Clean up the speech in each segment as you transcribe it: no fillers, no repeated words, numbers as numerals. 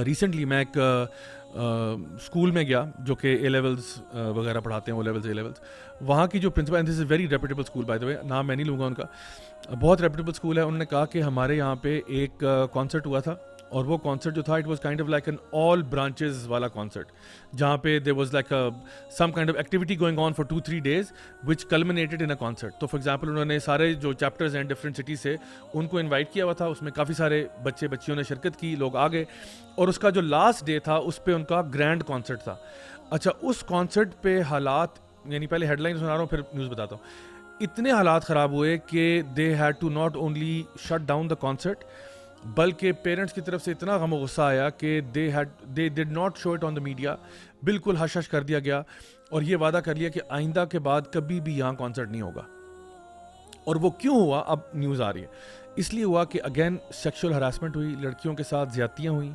Recently میں ایک school میں گیا جو کہ اے لیولس وغیرہ پڑھاتے ہیں, او لیولس اے لیولس. وہاں کی جو principal, and this is very reputable school by the way, نام میں نہیں لوں گا ان کا, بہت ریپوٹیبل اسکول ہے. انہوں نے کہا کہ ہمارے یہاں پہ ایک کانسرٹ ہوا تھا, اور وہ کانسرٹ جو تھا it was kind of like an all branches والا کانسرٹ, جہاں پہ there was like some kind of activity going on for 2-3 days which culminated in a concert. تو فار ایگزامپل انہوں نے سارے جو چیپٹرز ہیں ڈفرینٹ سٹیز سے ان کو انوائٹ کیا ہوا تھا, اس میں کافی سارے بچے بچیوں نے شرکت کی, لوگ آ گئے, اور اس کا جو لاسٹ ڈے تھا اس پہ ان کا گرینڈ کانسرٹ تھا. اچھا, اس کانسرٹ پہ حالات, یعنی پہلے ہیڈ لائن سنا رہا ہوں پھر نیوز بتاتا ہوں, اتنے حالات خراب ہوئے کہ they had to not only shut down the concert, بلکہ پیرنٹس کی طرف سے اتنا غم و غصہ آیا کہ they did not show it on the media, بالکل ہش ہش کر دیا گیا, اور یہ وعدہ کر لیا کہ آئندہ کے بعد کبھی بھی یہاں کانسرٹ نہیں ہوگا. اور وہ کیوں ہوا, اب نیوز آ رہی ہے, اس لیے ہوا کہ اگین سیکشول ہراسمنٹ ہوئی, لڑکیوں کے ساتھ زیادتیاں ہوئیں,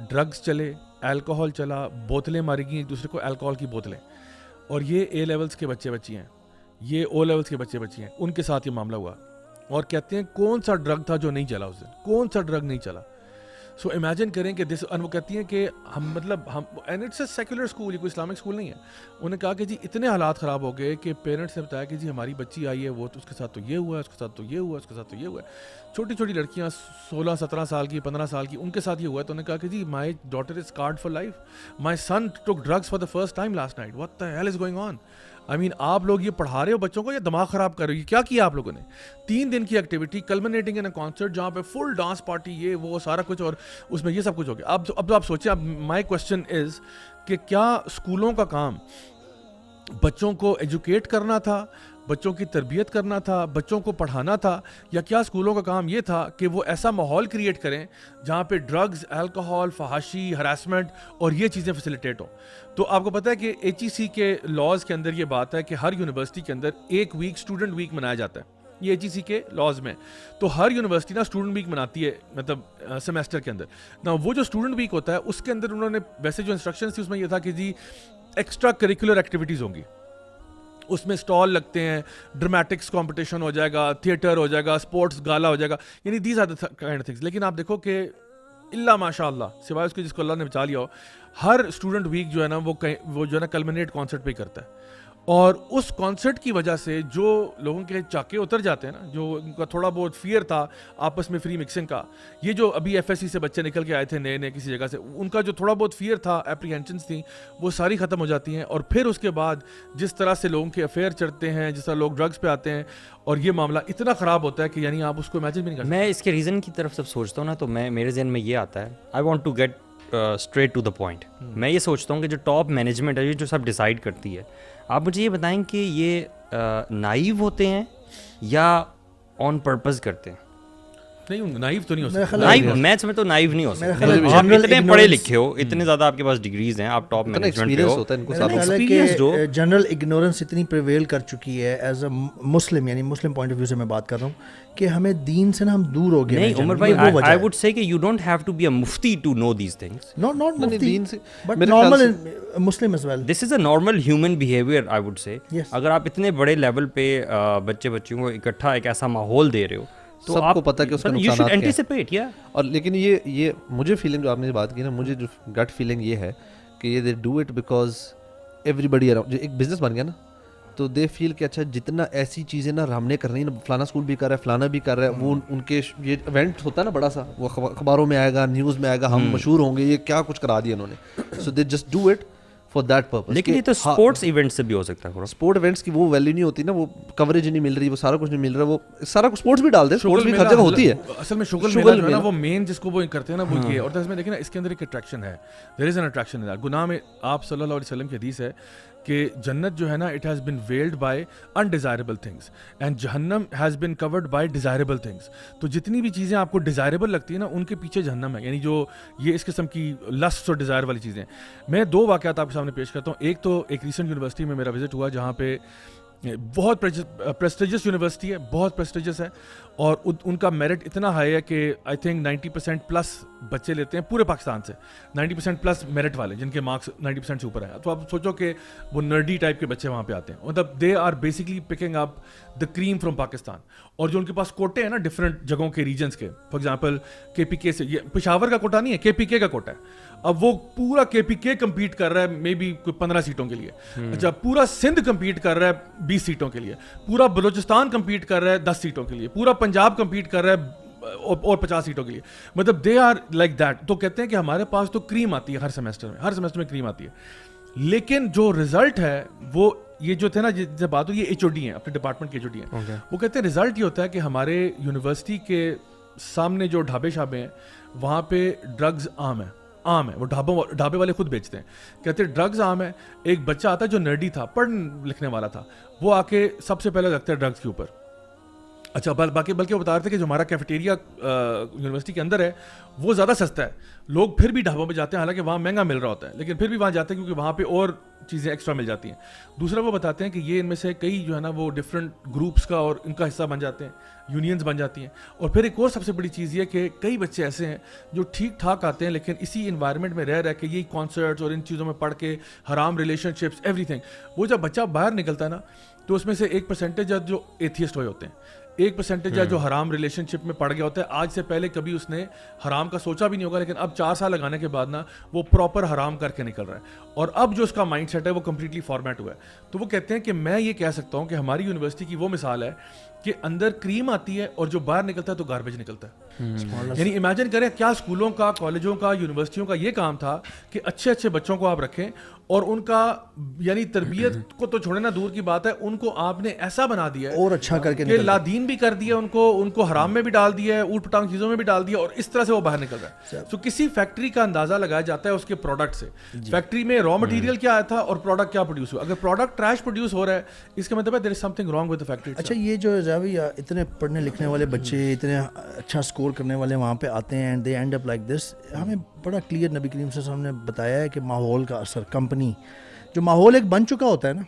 ڈرگز چلے, الکوہول چلا, بوتلیں ماری گئیں ایک دوسرے کو, الکوہول کی بوتلیں. اور یہ اے لیولس کے بچے بچی ہیں, یہ او لیولس کے بچے بچی ہیں, ان کے ساتھ یہ معاملہ ہوا. اور کہتے ہیں کون سا ڈرگ تھا جو نہیں چلا اس دن, کون سا ڈرگ نہیں چلا. سو امیجن کریں کہ دس, وہ کہتی ہیں کہ ہم and it's a secular school, یہ کوئی اسلامک اسکول نہیں ہے. انہوں نے کہا کہ جی اتنے حالات خراب ہو گئے کہ پیرنٹس نے بتایا کہ جی ہماری بچی آئی ہے, وہ تو اس کے ساتھ تو یہ ہوا ہے, اس کے ساتھ تو یہ ہوا ہے, اس کے ساتھ تو یہ ہوا ہے. چھوٹی چھوٹی لڑکیاں 16-17 سال کی, 15 سال کی, ان کے ساتھ یہ ہوا ہے. تو انہوں نے کہا کہ جی my daughter is scarred for life, my son took drugs for the first time last night, what the hell is going on. I mean, آپ لوگ یہ پڑھا رہے ہو بچوں کو یا دماغ خراب کر رہے ہو, کیا کیا آپ لوگوں نے؟ 3 دن کی ایکٹیویٹی کلمنیٹنگ ان اے کانسرٹ جہاں پہ فل ڈانس پارٹی, یہ وہ سارا کچھ, اور اس میں یہ سب کچھ ہو گیا. اب تو آپ سوچیں, اب مائی کوشچن از کہ کیا اسکولوں کا کام بچوں کو ایجوکیٹ کرنا تھا, بچوں کی تربیت کرنا تھا, بچوں کو پڑھانا تھا, یا کیا اسکولوں کا کام یہ تھا کہ وہ ایسا ماحول کریٹ کریں جہاں پہ ڈرگز, الکوہول, فحاشی, ہراسمنٹ اور یہ چیزیں فیسیلیٹیٹ ہوں. تو آپ کو پتہ ہے کہ HEC کے لاز کے اندر یہ بات ہے کہ ہر یونیورسٹی کے اندر ایک ویک اسٹوڈنٹ ویک منایا جاتا ہے, یہ HEC کے لاز میں. تو ہر یونیورسٹی نا اسٹوڈنٹ ویک مناتی ہے, مطلب سیمیسٹر کے اندر. نا وہ جو اسٹوڈنٹ ویک ہوتا ہے اس کے اندر انہوں نے ویسے جو انسٹرکشنز تھی اس میں یہ تھا کہ جی ایکسٹرا کریکولر ایکٹیویٹیز ہوں گی, اس میں اسٹال لگتے ہیں, ڈرمیٹکس کمپٹیشن ہو جائے گا, تھیٹر ہو جائے گا, اسپورٹس گالا ہو جائے گا, یعنی these are the kind of things. لیکن آپ دیکھو کہ اللہ ماشاء اللہ, سوائے اس کے جس کو اللہ نے بچا لیا ہو, ہر اسٹوڈنٹ ویک جو ہے نا وہ جو ہے نا کلمنیٹ کانسرٹ پہ ہی کرتا ہے. اور اس کانسرٹ کی وجہ سے جو لوگوں کے چاکے اتر جاتے ہیں نا, جو ان کا تھوڑا بہت فیئر تھا آپس میں فری مکسنگ کا, یہ جو ابھی FSC سے بچے نکل کے آئے تھے نئے کسی جگہ سے, ان کا جو تھوڑا بہت فیئر تھا, اپریہینشنس تھیں, وہ ساری ختم ہو جاتی ہیں. اور پھر اس کے بعد جس طرح سے لوگوں کے افیئر چڑھتے ہیں, جس طرح لوگ ڈرگس پہ آتے ہیں, اور یہ معاملہ اتنا خراب ہوتا ہے کہ یعنی آپ اس کو امیجن بھی نہیں کر سکتے. میں اس کے ریزن کی طرف جب سوچتا ہوں نا, تو میرے ذہن میں یہ آتا ہے, I want to get straight to the point. میں یہ سوچتا ہوں کہ جو ٹاپ مینجمنٹ ہے, یہ جو سب ڈیسائیڈ کرتی ہے, آپ مجھے یہ بتائیں کہ یہ نائیو ہوتے ہیں یا آن پرپز کرتے ہیں؟ نہیں, نائیو تو نہیں ہو سکتا. نائیو میں سمجھتا ہوں نائیو نہیں ہو سکتا. آپ اتنے پڑھے لکھے ہو, اتنے زیادہ آپ کے پاس ڈگریز ہیں, آپ ٹاپ مینجمنٹ پہ ہو, جنرل اگنورنس اتنی پریویل کر چکی ہے ایز اے مسلم, یعنی مسلم پوائنٹ آف ویو سے میں بات کر رہا ہوں کہ ہمیں دین سے نا ہم دور ہو گئے. نہیں عمر بھائی, آئی وڈ سے کہ you don't have to be a مفتی to know these things. not مفتی but normal Muslim as well. This is a normal human behaviour I would say. اگر آپ اتنے بڑے لیول پہ بچے بچیوں کو اکٹھا ایک ایسا ماحول دے رہے ہو, تو سب کو پتہ کہ اس کا نقصانات کیا ہے. اور لیکن یہ مجھے فیلنگ جو آپ نے بات کی نا, مجھے جو گٹ فیلنگ یہ ہے کہ یہ they do it because everybody around, جو ایک بزنس بن گیا نا, تو دے فیل کہ اچھا جتنا ایسی چیزیں نا ہم نے کرنی نا, فلانا اسکول بھی کر رہا ہے, فلانا بھی کر رہا ہے, وہ ان کے یہ ایونٹ ہوتا ہے نا بڑا سا, وہ اخباروں میں آئے گا, نیوز میں آئے گا, ہم مشہور ہوں گے, یہ کیا کچھ کرا دیا انہوں نے. So they just do it for that purpose. لیکن یہ تو اسپورٹس ایونٹ سے بھی ہو سکتا ہے. اسپورٹ ایونٹس کی وہ ویلیو نہیں ہوتی نا, وہ کوریج نہیں مل رہی, وہ سارا کچھ نہیں مل رہا, وہ سارا کچھ اسپورٹس بھی ڈال دیں, اسپورٹس بھی ہر جگہ ہوتی ہے. اصل میں شغل میلہ جو ہے نا, وہ مین جس کو وہ کرتے ہیں نا, وہ یہ. اور اس میں دیکھیں نا, اس کے اندر ایک اٹریکشن ہے, دیر از این اٹریکشن ہے. گناہ میں آپ صلی اللہ علیہ وسلم کی حدیث ہے کہ جنت جو ہے نا, it has been veiled by undesirable things and جہنم has been covered by desirable things. تو جتنی بھی چیزیں آپ کو ڈیزائربل لگتی ہیں نا, ان کے پیچھے جہنم ہے, یعنی جو یہ اس قسم کی لسٹ اور ڈیزائر والی چیزیں. میں 2 واقعات آپ کے سامنے پیش کرتا ہوں. ایک تو ایک ریسنٹ یونیورسٹی میں میرا وزٹ ہوا جہاں پہ بہت پریسٹیجس یونیورسٹی ہے, بہت پریسٹیجس ہے, اور ان کا میرٹ اتنا ہائی ہے کہ آئی تھنک 90% پلس بچے لیتے ہیں پورے پاکستان سے, 90% پلس میرٹ والے جن کے مارکس 90% سے اوپر ہیں. تو آپ سوچو کہ وہ نرڈی ٹائپ کے بچے وہاں پہ آتے ہیں, مطلب they are basically picking up the cream from Pakistan. اور جو ان کے پاس کوٹے ہیں نا ڈفرینٹ جگہوں کے ریجنس کے, فار ایگزامپل کے پی کے سے, یہ پشاور کا کوٹا نہیں ہے, کے پی کے کا کوٹا ہے. اب وہ پورا کے پی کے کمپیٹ کر رہا ہے مے بی کوئی 15 سیٹوں کے لیے, اچھا پورا سندھ کمپیٹ کر رہا ہے 20 سیٹوں کے لیے, پورا بلوچستان کمپیٹ کر رہا ہے 10 سیٹوں کے لیے, پورا پنجاب کمپیٹ کر رہا ہے اور 50 سیٹوں کے لیے. مطلب دے آر لائک دیٹ. تو کہتے ہیں کہ ہمارے پاس تو کریم آتی ہے ہر سیمسٹر میں کریم آتی ہے, لیکن جو رزلٹ ہے وہ یہ جو تھے نا جس سے بات ہو, یہ ایچ او ڈی ہیں, اپنے ڈپارٹمنٹ کے ایچ او ڈی ہیں, وہ کہتے ہیں رزلٹ یہ ہوتا ہے کہ ہمارے یونیورسٹی کے سامنے جو ڈھابے شابے ہیں وہاں پہ ڈرگز عام ہے, وہ ڈھابے والے خود بیچتے ہیں. کہتے ہیں ڈرگز عام ہے. ایک بچہ آتا ہے جو نرڈی تھا, پڑھ لکھنے والا تھا, وہ آ کے سب سے پہلے لگتا ہے ڈرگز کے اوپر. اچھا بلکہ وہ بتا رہے تھے کہ جو ہمارا کیفیٹیریا یونیورسٹی کے اندر ہے وہ زیادہ سستا ہے, لوگ پھر بھی ڈھابوں پہ جاتے ہیں, حالانکہ وہاں مہنگا مل رہا ہوتا ہے, لیکن پھر بھی وہاں جاتے ہیں کیونکہ وہاں پہ اور چیزیں ایکسٹرا مل جاتی ہیں. دوسرا وہ بتاتے ہیں کہ یہ ان میں سے کئی جو ہے نا وہ ڈفرینٹ گروپس کا اور ان کا حصہ بن جاتے ہیں, یونینز بن جاتی ہیں. اور پھر ایک اور سب سے بڑی چیز یہ کہ کئی بچے ایسے ہیں جو ٹھیک ٹھاک آتے ہیں, لیکن اسی انوائرمنٹ میں رہ کے یہی کانسرٹس اور ان چیزوں میں پڑھ کے حرام ریلیشن شپس ایوری تھنگ, وہ جب بچہ باہر نکلتا ہے نا تو اس میں سے 1% ہے جو ایتھیسٹ ہوئے ہوتے ہیں, 1% ہے جو حرام ریلیشن شپ میں پڑ گیا ہوتا ہے. آج سے پہلے کبھی اس نے حرام کا سوچا بھی نہیں ہوگا, لیکن اب 4 سال لگانے کے بعد نا وہ پراپر حرام کر کے نکل رہا ہے, اور اب جو اس کا مائنڈ سیٹ ہے وہ کمپلیٹلی فارمیٹ ہوا ہے. تو وہ کہتے ہیں کہ میں یہ کہہ سکتا ہوں کہ ہماری یونیورسٹی کی وہ مثال ہے کہ اندر کریم آتی ہے اور جو باہر نکلتا ہے تو گاربیج نکلتا ہے. یعنی امیجن کریں کیا اسکولوں کا, کالجوں کا, یونیورسٹیوں کا یہ کام تھا کہ اچھے بچوں کو آپ رکھیں اور ان کا یعنی تربیت کو تو چھوڑنا دور کی بات ہے, ان کو آپ نے ایسا بنا دیا ہے اور اچھا کر کے کہ لادین بھی کر دیا, ان کو حرام میں بھی ڈال دیا ہے, اوٹ پٹانگ چیزوں میں بھی ڈال دیا, اور اس طرح سے وہ باہر نکل رہا ہے. تو کسی فیکٹری کا اندازہ لگایا جاتا ہے اس کے پروڈکٹ سے, فیکٹری میں را مٹیریل کیا آیا تھا اور پروڈکٹ کیا پروڈیوس ہوا. اگر پروڈکٹ ٹریش پروڈیوس ہو رہا ہے اس کا مطلب ہے there is something wrong with the factory. اچھا یہ جو زاوی اتنے پڑھنے لکھنے والے بچے اتنے اچھا اسکور کرنے والے وہاں پہ آتے ہیں and they and up like this, ہمیں بڑا کلیئر نبی کریم صلی اللہ علیہ وسلم نے بتایا ہے کہ ماحول کا اثر, کمپنی جو ماحول ایک بن چکا ہوتا ہے نا,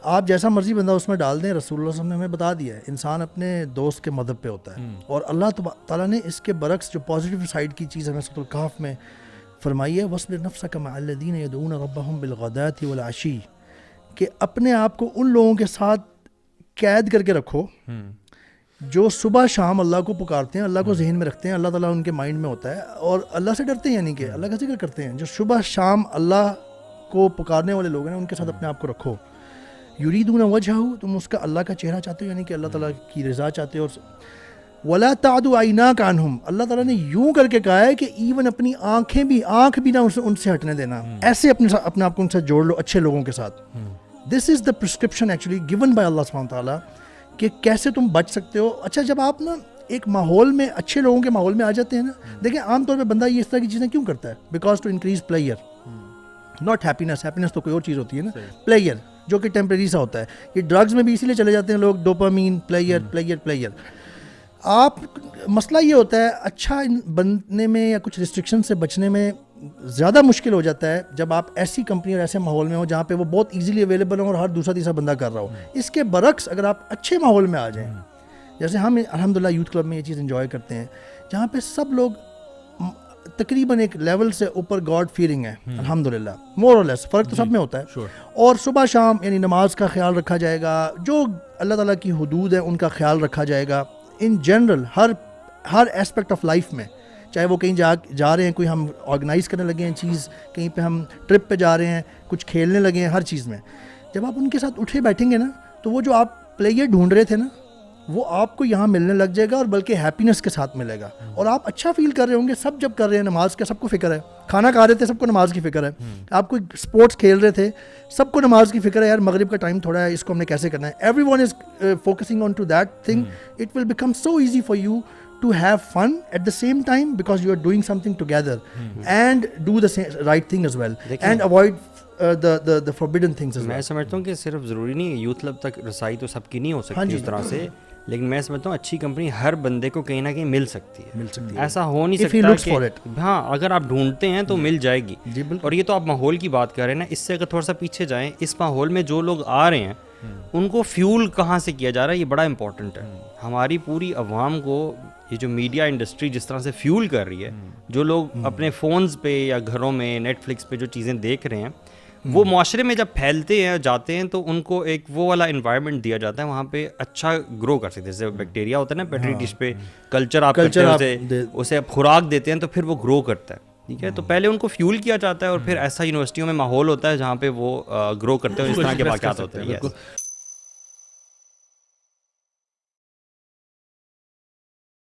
آپ جیسا مرضی بندہ اس میں ڈال دیں, رسول اللہ صلی اللہ علیہ وسلم نے ہمیں بتا دیا ہے انسان اپنے دوست کے مذہب پہ ہوتا ہے. اور اللہ تعالیٰ نے اس کے برعکس جو پازیٹیو سائڈ کی چیز ہمیں سورۃ الکہف میں فرمائی ہے, وَاصْبِرْ نَفْسَكَ مَعَ الَّذِينَ يَدْعُونَ رَبَّهُمْ بِالْغَدَاةِ وَالْعَشِيِّ, کہ اپنے آپ کو ان لوگوں کے ساتھ قید کر کے رکھو جو صبح شام اللہ کو پکارتے ہیں, اللہ کو ذہن میں رکھتے ہیں, اللہ تعالیٰ ان کے مائنڈ میں ہوتا ہے اور اللہ سے ڈرتے ہیں, یعنی کہ اللہ کا ذکر کرتے ہیں. جو صبح شام اللہ کو پکارنے والے لوگ ہیں ان کے ساتھ اپنے آپ کو رکھو. یریدون وجہہ, تم اس کا اللہ کا چہرہ چاہتے ہو, یعنی کہ اللہ تعالیٰ کی رضا چاہتے ہو. ولا تعد عیناک عنہم, اللہ تعالیٰ نے یوں کر کے کہا ہے کہ ایون اپنی آنکھ بھی نہ ان سے ہٹنے دینا, ایسے اپنے آپ کو ان سے جوڑ لو اچھے لوگوں کے ساتھ. دس از دا پرسکرپشن ایکچولی گیون بائی اللہ سبحانہ تعالیٰ کہ کیسے تم بچ سکتے ہو. اچھا جب آپ نا ایک ماحول میں اچھے لوگوں کے ماحول میں آ جاتے ہیں نا, دیکھیں عام طور پہ بندہ یہ اس طرح کی چیزیں کیوں کرتا ہے, because to increase player, not happiness تو کوئی اور چیز ہوتی ہے نا, پلیئر جو کہ ٹیمپریری سا ہوتا ہے. یہ ڈرگز میں بھی اسی لیے چلے جاتے ہیں لوگ, ڈوپامین, پلیئر. آپ مسئلہ یہ ہوتا ہے اچھا بننے میں یا کچھ ریسٹرکشن سے بچنے میں زیادہ مشکل ہو جاتا ہے جب آپ ایسی کمپنی اور ایسے ماحول میں ہو جہاں پہ وہ بہت ایزیلی اویلیبل ہوں اور ہر دوسرا تیسرا بندہ کر رہا ہو. اس کے برعکس اگر آپ اچھے ماحول میں آ جائیں, جیسے ہم الحمدللہ یوتھ کلب میں یہ چیز انجوائے کرتے ہیں جہاں پہ سب لوگ تقریباً ایک لیول سے اوپر گاڈ فیئرنگ ہے الحمدللہ, مور اور لیس, فرق تو سب میں ہوتا ہے. اور صبح شام یعنی نماز کا خیال رکھا جائے گا, جو اللہ تعالیٰ کی حدود ہیں ان کا خیال رکھا جائے گا. ان جنرل ہر ایسپیکٹ آف لائف میں, چاہے وہ کہیں جا رہے ہیں, کوئی ہم آرگنائز کرنے لگے ہیں چیز, کہیں پہ ہم ٹرپ پہ جا رہے ہیں, کچھ کھیلنے لگے ہیں, ہر چیز میں جب آپ ان کے ساتھ اٹھے بیٹھیں گے نا تو وہ جو آپ پلیئر ڈھونڈ رہے تھے نا وہ آپ کو یہاں ملنے لگ جائے گا, اور بلکہ ہیپینس کے ساتھ ملے گا, اور آپ اچھا فیل کر رہے ہوں گے. سب جب کر رہے ہیں نماز کا سب کو فکر ہے, کھانا کھا رہے تھے سب کو نماز کی فکر ہے, آپ کوئی اسپورٹس کھیل رہے تھے سب کو نماز کی فکر ہے, یار مغرب کا ٹائم تھوڑا ہے, اس کو ہم نے کیسے کرنا ہے. Everyone is focusing on to that thing. It will become so easy for you to have fun at the same time because you are doing something together and do the right thing as well and avoid the forbidden things as well. میں سمجھتا ہوں کہ صرف ضروری نہیں ہے youth club تک رسائی تو سب کی نہیں ہو سکتی اس طرح سے. لیکن میں سمجھتا ہوں اچھی کمپنی ہر بندے کو کہیں نہ کہیں مل سکتی ہے. ایسا ہو نہیں If he looks for سکتا کہ ہاں اگر آپ ڈھونڈتے ہیں تو مل جائے گی. جی بالکل. اور یہ تو آپ ماحول کی بات کر رہے ہیں نا, اس سے اگر تھوڑا سا پیچھے جائیں, اس ماحول میں جو لوگ آ رہے ہیں ان کو فیول کہاں سے کیا جا رہا ہے, یہ بڑا امپورٹنٹ ہے. ہماری پوری عوام کو یہ جو میڈیا انڈسٹری جس طرح سے فیول کر رہی ہے, جو لوگ اپنے فونز پہ یا گھروں میں نیٹ فلکس پہ جو چیزیں دیکھ رہے ہیں, وہ معاشرے میں جب پھیلتے ہیں جاتے ہیں تو ان کو ایک وہ والا انوائرمنٹ دیا جاتا ہے, وہاں پہ اچھا گرو کر سکتے ہیں. جیسے بیکٹیریا ہوتا ہے نا پیٹری ڈش پہ, کلچر آپ کرتے ہیں, اسے آپ خوراک دیتے ہیں تو پھر وہ گرو کرتا ہے. ٹھیک ہے, تو پہلے ان کو فیول کیا جاتا ہے اور پھر ایسا یونیورسٹیوں میں ماحول ہوتا ہے جہاں پہ وہ گرو کرتے ہیں, اس طرح کے واقعات ہوتے ہیں.